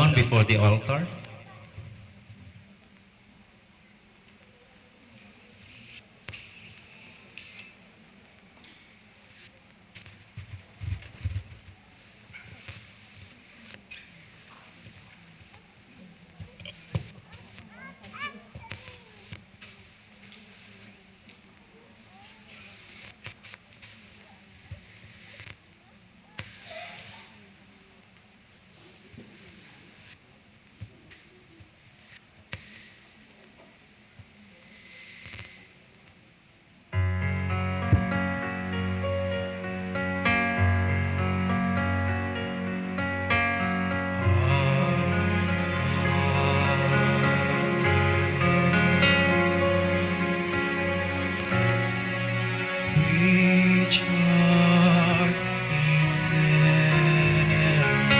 down before the altar. Which art in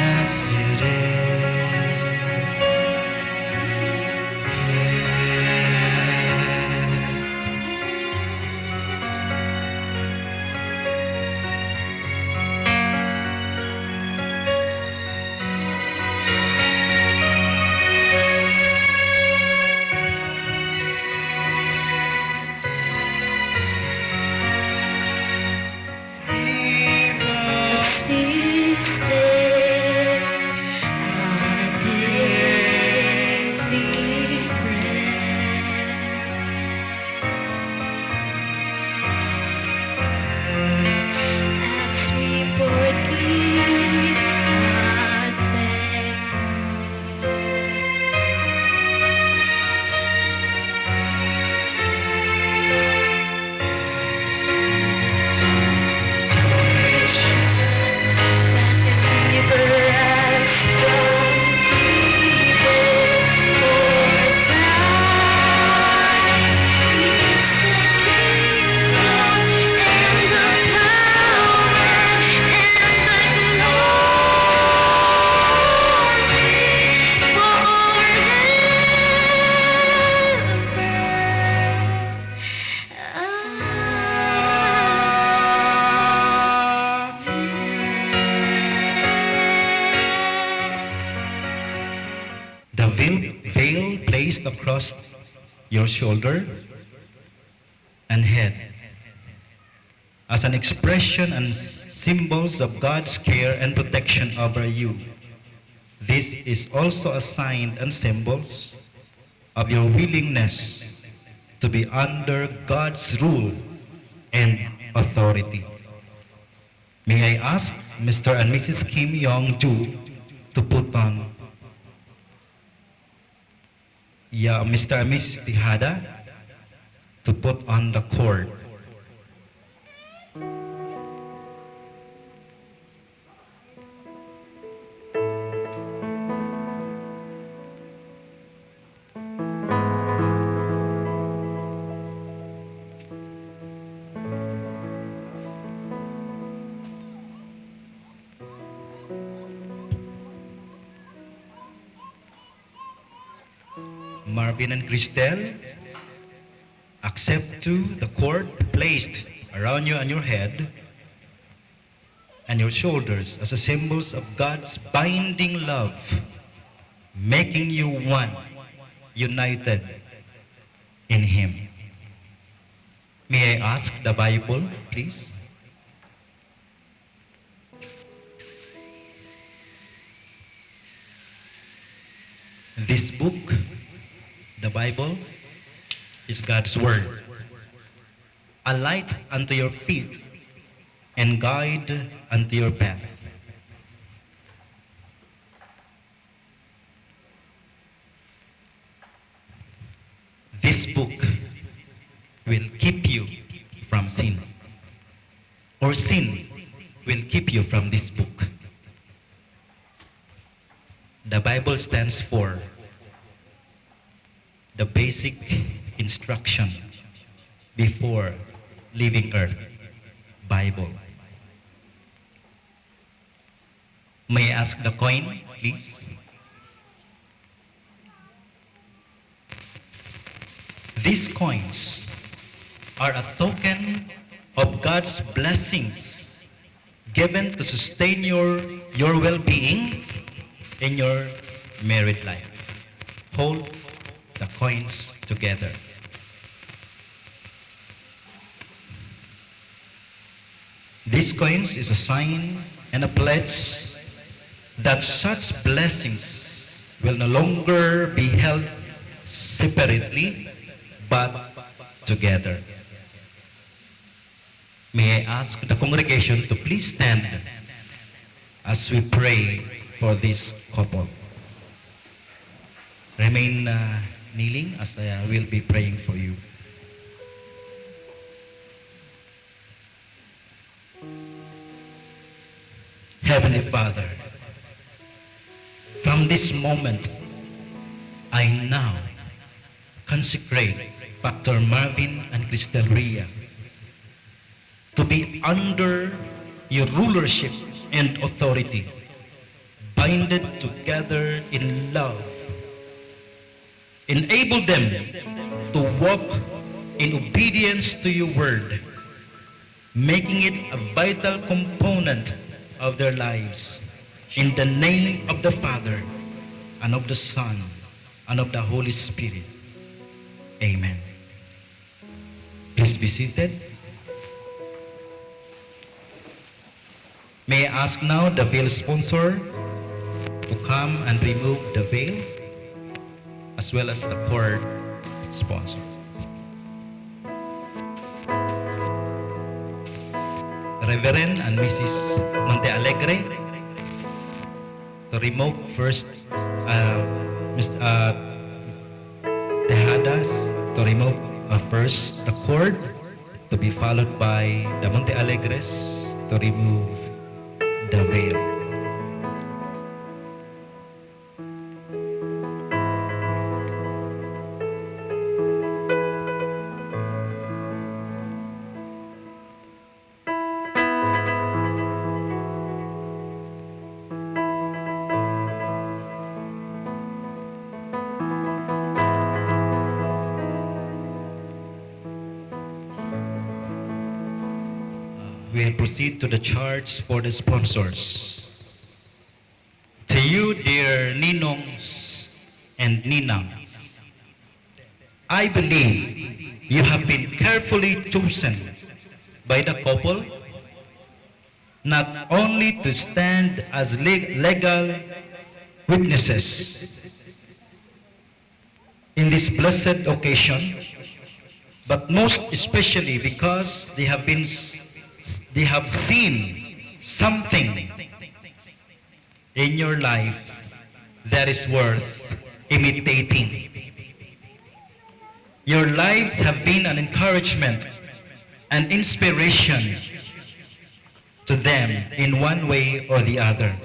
as it This day our daily bread, as we forgive our debtors. the veil placed across your shoulder and head as an expression and symbols of God's care and protection over you. This is also a sign and symbols of your willingness to be under God's rule and authority. May I ask Mr. and Mrs. Kim Yong-ju to put on Mr. and Mrs. Tejada to put on the cord. Marvin and Cristel, accept to the cord placed around you and your head and your shoulders as a symbols of God's binding love, making you one, united in Him. May I ask the Bible, please? This book, the Bible, is God's Word, a light unto your feet and guide unto your path. This book will keep you from sin. or sin will keep you from this book. The Bible stands for the basic instruction before leaving earth. Bible. May I ask the coin, please? These coins are a token of God's blessings given to sustain your well-being in your married life. Hold the coins together. These coins is a sign and a pledge that such blessings will no longer be held separately but together. May I ask the congregation to please stand as we pray for this couple. Remain kneeling as I will be praying for you. Heavenly Father, from this moment, I now consecrate Pastor Marvin and Cristel Ria to be under your rulership and authority, binded together in love. Enable them to walk in obedience to your word, making it a vital component of their lives. In the name of the Father, and of the Son, and of the Holy Spirit. Amen. Please be seated. May I ask now the veil sponsor to come and remove the veil, as well as the cord sponsor. Reverend and Mrs. Monte Alegre to remove first Mr. Tejadas to remove first the cord, to be followed by the Monte Alegres to remove the veil. We'll proceed to the charts for the sponsors. To you, dear Ninongs and Ninangs, I believe you have been carefully chosen by the couple not only to stand as legal witnesses in this blessed occasion, but most especially because they have seen something in your life that is worth imitating. Your lives have been an encouragement and inspiration to them in one way or the other.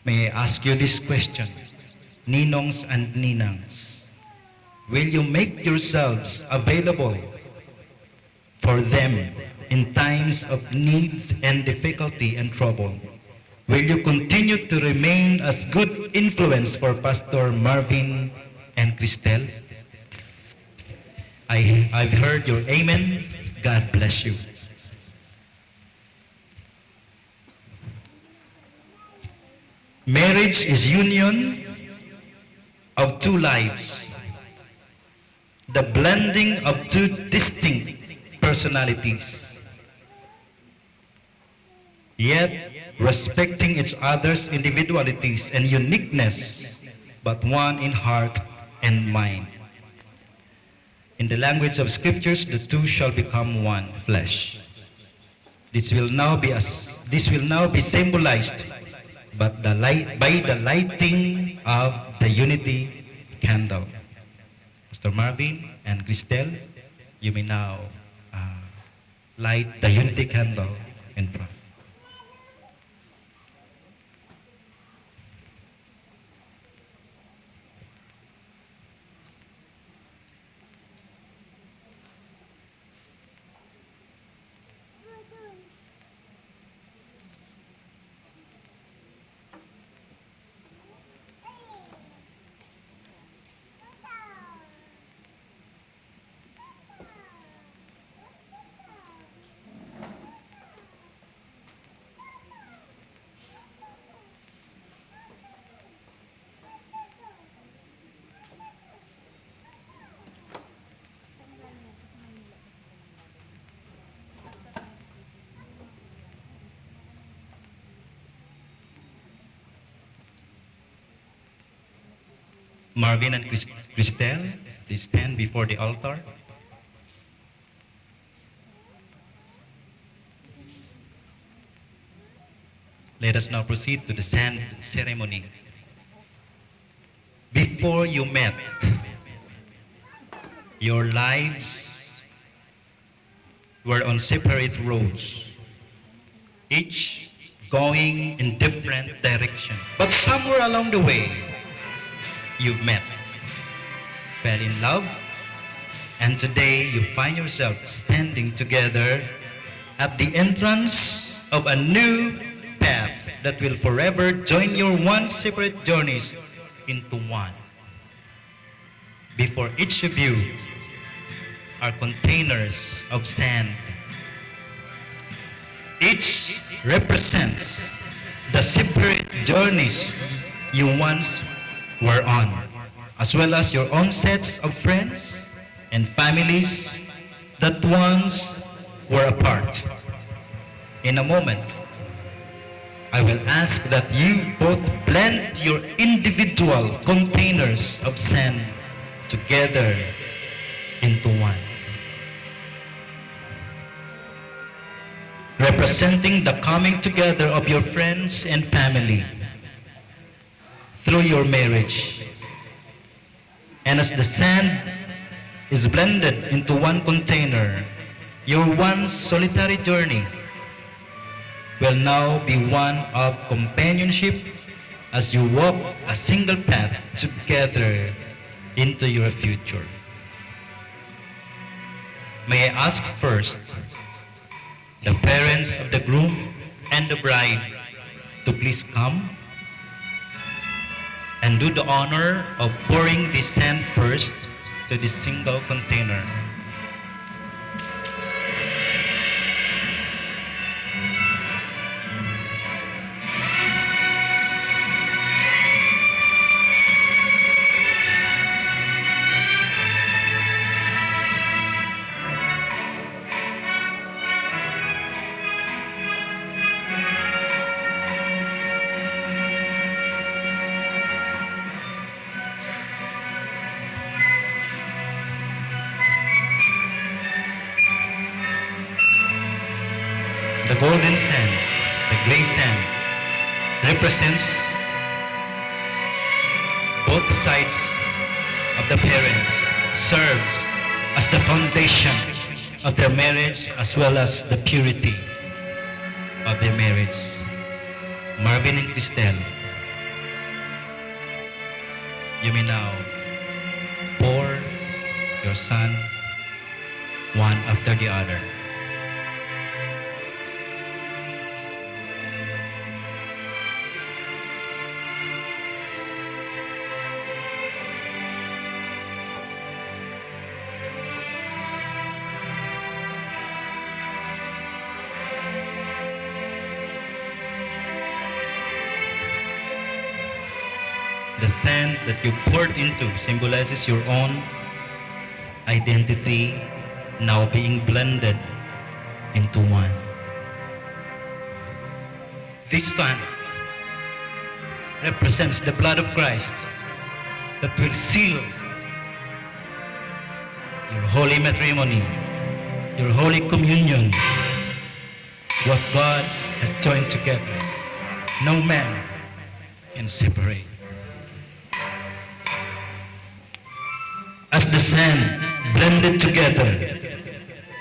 May I ask you this question, Ninongs and Ninangs? Will you make yourselves available for them in times of needs and difficulty and trouble? Will you continue to remain as good influence for Pastor Marvin and Cristel? I've heard your amen. God bless you. Marriage is union of two lives, the blending of two distinct personalities, yet respecting each other's individualities and uniqueness, but one in heart and mind. In the language of scriptures, the two shall become one flesh. This will now be symbolized by the lighting of the unity candle. Pastor Marvin and Cristel, you may now light the unity candle in front. Marvin and Christelle, please stand before the altar. Let us now proceed to the sand ceremony. Before you met, your lives were on separate roads, each going in different direction. But somewhere along the way, you've met, fell in love, and today you find yourself standing together at the entrance of a new path that will forever join your one separate journeys into one. Before each of you are containers of sand. Each represents the separate journeys you once were on, as well as your own sets of friends and families that once were apart. In a moment, I will ask that you both blend your individual containers of sand together into one, representing the coming together of your friends and family through your marriage. And as the sand is blended into one container, your one solitary journey will now be one of companionship as you walk a single path together into your future. May I ask first the parents of the groom and the bride to please come and do the honor of pouring the sand first to this single container. The golden sand, the gray sand, represents both sides of the parents, serves as the foundation of their marriage as well as the purity of their marriage. Marvin and Christelle, you may now pour your son one after the other. The sand that you poured into symbolizes your own identity now being blended into one. This sand represents the blood of Christ that will seal your holy matrimony, your holy communion, what God has joined together. No man can separate. As the sand blended together,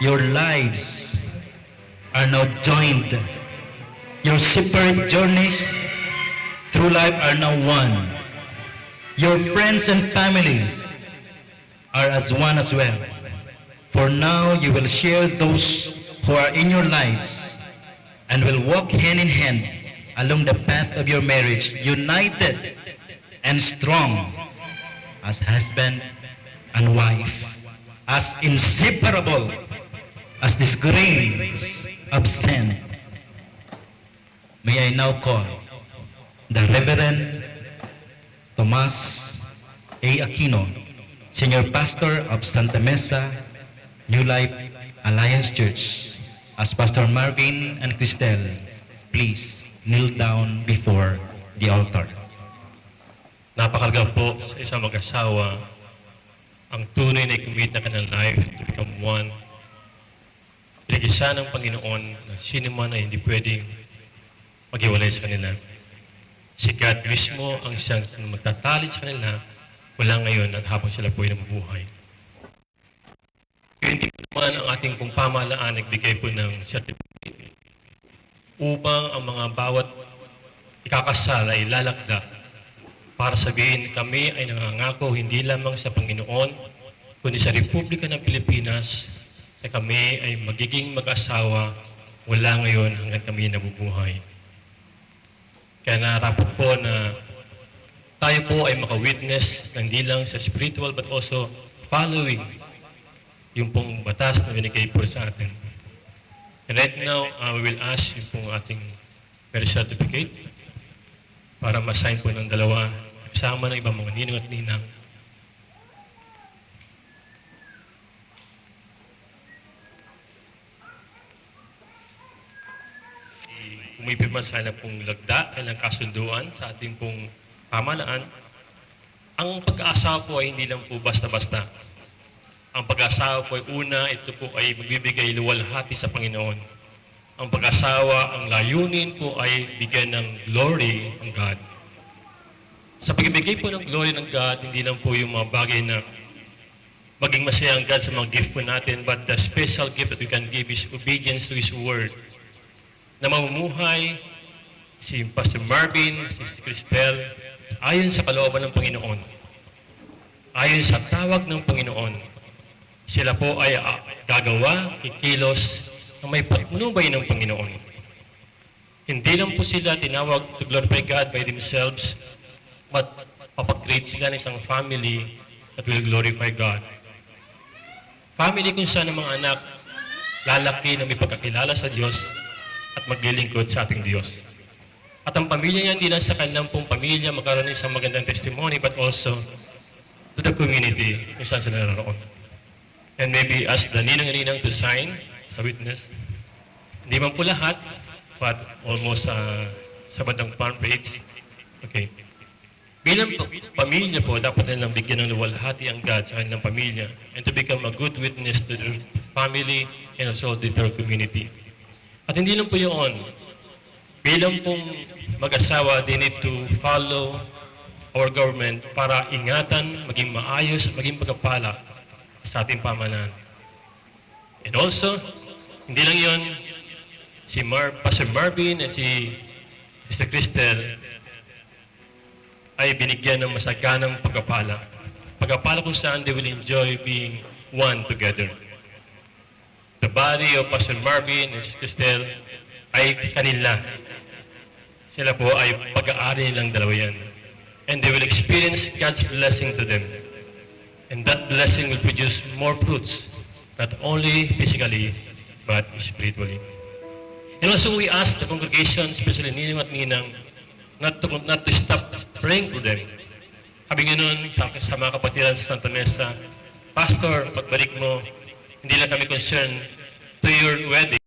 your lives are now joined. Your separate journeys through life are now one. Your friends and families are as one as well. For now, you will share those who are in your lives and will walk hand in hand along the path of your marriage, united and strong as husband and wife, as inseparable as this grains of sand. May I now call the Reverend Tomas A. Aquino, Senior Pastor of Santa Mesa New Life Alliance Church, as Pastor Marvin and Cristel, please kneel down before the altar. Napakalaga po sa isang mag-asawa ang tunay na i-commit na kanilang life to become one. Pinag-isa ng Panginoon na sino man ay hindi pwedeng maghiwalay sa kanila. Si God mismo ang siyang magtatalit sa kanila mula ngayon at habang sila po ay nabubuhay. Kaya hindi po naman ang ating pong pamahalaan nagbigay po ng certificate upang ang mga bawat ikakasal ay lalakda para sabihin kami ay nangangako hindi lamang sa Panginoon kundi sa Republika ng Pilipinas na kami ay magiging mag-asawa mula ngayon hanggang kami nabubuhay. Kaya narapot po na tayo po ay maka-witness ng hindi lang sa spiritual but also following yung pong batas na binigay po sa atin. And right now, we will ask yung pong ating marriage certificate para ma-sign po ng dalawa kasama ng ibang mga ninong at ninang. Umipirma sa kanilang pong lagda, kanilang kasunduan sa ating pong pamahalaan. Ang pag-aasawa po ay hindi lang po basta-basta. Ang pag-asawa po ay una, ito po ay magbibigay luwalhati sa Panginoon. Ang pag-asawa, ang layunin po ay bigyan ng glory ang God. Sa pagbibigay po ng glory ng God, hindi lang po yung mga bagay na maging masaya ang God sa mga gift po natin, but the special gift that we can give is obedience to His Word. Na mamumuhay si Pastor Marvin, si Cristel, ayon sa kalooban ng Panginoon. Ayon sa tawag ng Panginoon. Sila po ay gagawa, kikilos, na may patnubay ng Panginoon. Hindi lang po sila tinawag to glorify God by themselves, but papag-create sila ng isang family that will glorify God. Family kung saan ang mga anak lalaki na may pagkakilala sa Diyos at maglilingkod sa ating Diyos. At ang pamilya niya, hindi lang sa kanilang pong pamilya magkaroon ng isang magandang testimony, but also to the community kung saan sila naroon. And maybe ask the ninang-ninang to sign as a witness. Hindi man po lahat, but almost sa bandang palm page. Okay. Bilang pamilya po, dapat nilang bigyan ng luwalhati ang God sa kanilang pamilya and to become a good witness to their family and also to their community. At hindi lang po yun. Bilang pong mag-asawa, they need to follow our government para ingatan, maging maayos, maging pagkapala sa ating pamahalaan. And also, hindi lang yun, si Pastor Marvin at si Mr. Cristel ay binigyan ng masaganang pagkapala. Pagkapala kung saan they will enjoy being one together. The body of Pastor Marvin and Cristel ay kanila. Sila po ay pag-aari nilang dalawa yan. And they will experience God's blessing to them. And that blessing will produce more fruits, not only physically, but spiritually. And also we ask the congregation, especially Ninong at Ninang, not to stop praying for them. Sabi nga nun, sa mga kapatiran sa Santa Mesa, Pastor, pagbalik mo, hindi lang kami concerned to your wedding.